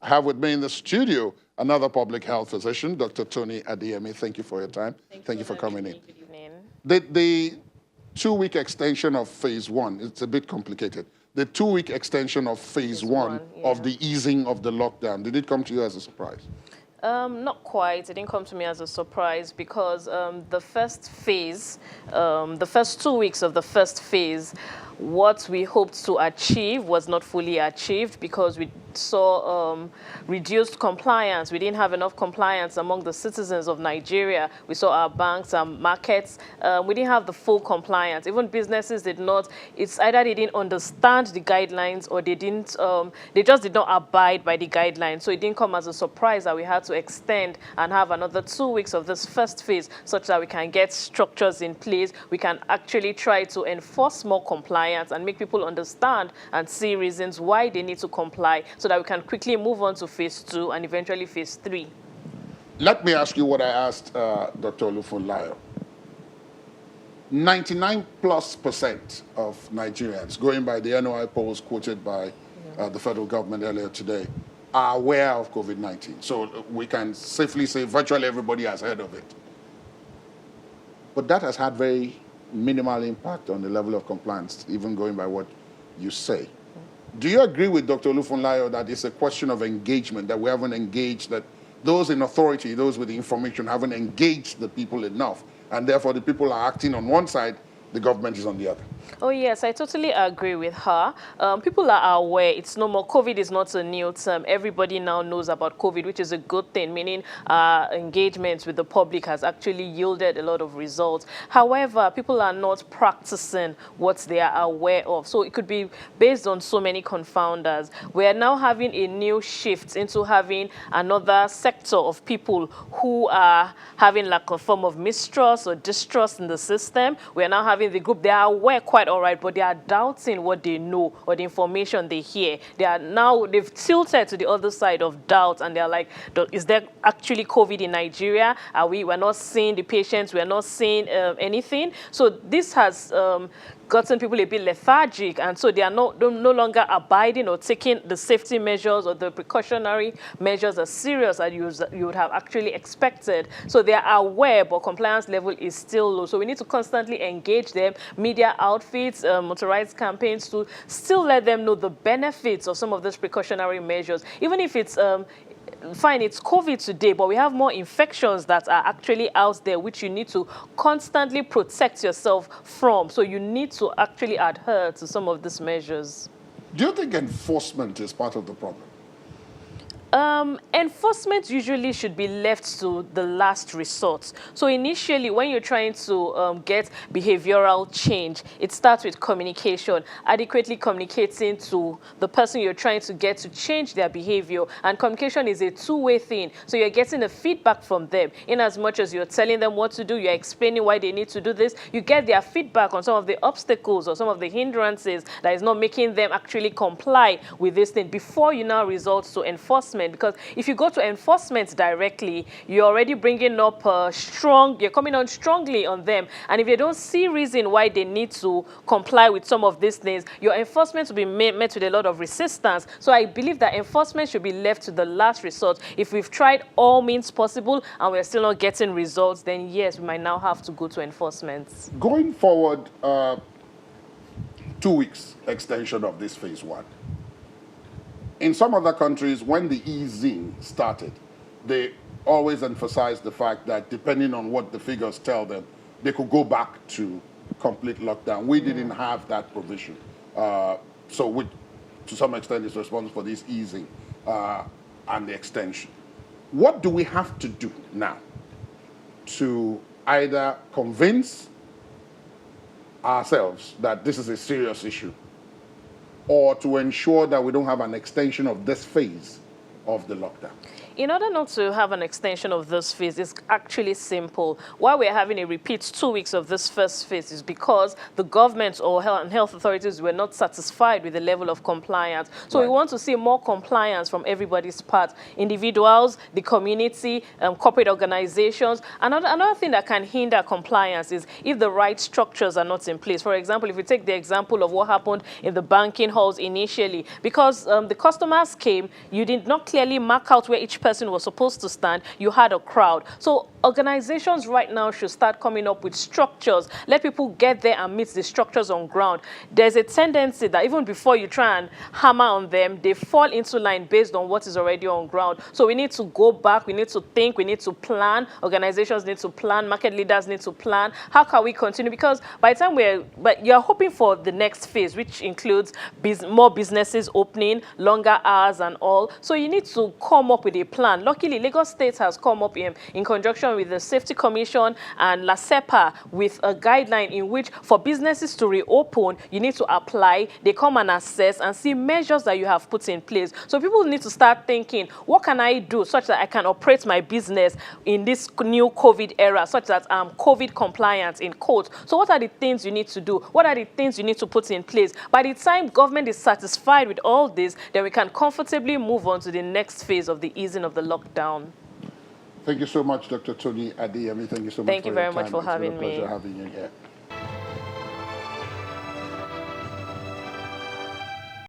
I have with me in the studio another public health physician, Dr. Tony Adeyemi. Thank you for your time. Thank you for coming in. Good evening. The 2-week extension of phase one, it's a bit complicated. The 2-week extension of phase one of the easing of the lockdown, did it come to you as a surprise? Not quite. It didn't come to me as a surprise because the first phase, the first 2 weeks of the first phase, what we hoped to achieve was not fully achieved because we saw reduced compliance. We didn't have enough compliance among the citizens of Nigeria. We saw our banks and markets. We didn't have the full compliance. Even businesses did not. It's either they didn't understand the guidelines or they didn't. They just did not abide by the guidelines. So it didn't come as a surprise that we had to extend and have another 2 weeks of this first phase, such that we can get structures in place. We can actually try to enforce more compliance and make people understand and see reasons why they need to comply, so that we can quickly move on to phase 2 and eventually phase 3. Let me ask you what I asked Dr. Olufunlayo. 99+% of Nigerians, going by the NOI polls quoted by the federal government earlier today, are aware of COVID-19. So we can safely say virtually everybody has heard of it. But that has had very minimal impact on the level of compliance, even going by what you say. Do you agree with Dr. Olufunlayo that it's a question of engagement, that we haven't engaged, that those in authority, those with the information, haven't engaged the people enough, and therefore the people are acting on one side, the government is on the other? Oh, yes, I totally agree with her. People are aware. It's no more. COVID is not a new term. Everybody now knows about COVID, which is a good thing, meaning engagements with the public has actually yielded a lot of results. However, people are not practicing what they are aware of. So it could be based on so many confounders. We are now having a new shift into having another sector of people who are having like a form of mistrust or distrust in the system. We are now having the group, they are aware quite all right, but they are doubting what they know or the information they hear. They've tilted to the other side of doubt, and they're like, is there actually COVID in Nigeria? We're not seeing the patients, we're not seeing anything. So this has gotten people a bit lethargic, and so they are no longer abiding or taking the safety measures or the precautionary measures as serious as you would have actually expected. So they are aware, but compliance level is still low. So we need to constantly engage them, media outfits, motorized campaigns, to still let them know the benefits of some of these precautionary measures. Even if it's fine, it's COVID today, but we have more infections that are actually out there, which you need to constantly protect yourself from. So you need to actually adhere to some of these measures. Do you think enforcement is part of the problem? Enforcement usually should be left to the last resort. So initially, when you're trying to get behavioral change, it starts with communication, adequately communicating to the person you're trying to get to change their behavior. And communication is a two-way thing. So you're getting the feedback from them. In as much as you're telling them what to do, you're explaining why they need to do this, you get their feedback on some of the obstacles or some of the hindrances that is not making them actually comply with this thing before you now resort to enforcement. Because if you go to enforcement directly, you're already bringing up you're coming on strongly on them. And if they don't see reason why they need to comply with some of these things, your enforcement will be met with a lot of resistance. So I believe that enforcement should be left to the last resort. If we've tried all means possible and we're still not getting results, then yes, we might now have to go to enforcement. Going forward, 2 weeks extension of this phase one. In some other countries, when the easing started, they always emphasized the fact that depending on what the figures tell them, they could go back to complete lockdown. We didn't have that provision. So which, to some extent, is responsible for this easing and the extension. What do we have to do now to either convince ourselves that this is a serious issue, or to ensure that we don't have an extension of this phase of the lockdown? In order not to have an extension of this phase, it's actually simple. Why we're having a repeat 2 weeks of this first phase is because the government or health authorities were not satisfied with the level of compliance. So we want to see more compliance from everybody's part, individuals, the community, corporate organizations. Another thing that can hinder compliance is if the right structures are not in place. For example, if we take the example of what happened in the banking halls initially, because the customers came, you did not clearly mark out where each person was supposed to stand, you had a crowd. So organizations right now should start coming up with structures. Let people get there and meet the structures on ground. There's a tendency that even before you try and hammer on them, they fall into line based on what is already on ground. So we need to go back, we need to think, we need to plan. Organizations need to plan, market leaders need to plan. How can we continue? Because by the time you're hoping for the next phase, which includes more businesses opening, longer hours and all. So you need to come up with a plan. Luckily, Lagos State has come up in conjunction with the Safety Commission and LASEPA with a guideline in which for businesses to reopen, you need to apply. They come and assess and see measures that you have put in place. So people need to start thinking, what can I do such that I can operate my business in this new COVID era, such that I'm COVID compliant in quotes. So what are the things you need to do? What are the things you need to put in place? By the time government is satisfied with all this, then we can comfortably move on to the next phase of the easing of the lockdown. Thank you so much, Dr. Tony Adeyemi. Thank you so much. Thank you very much for having me. It's been a pleasure having you here.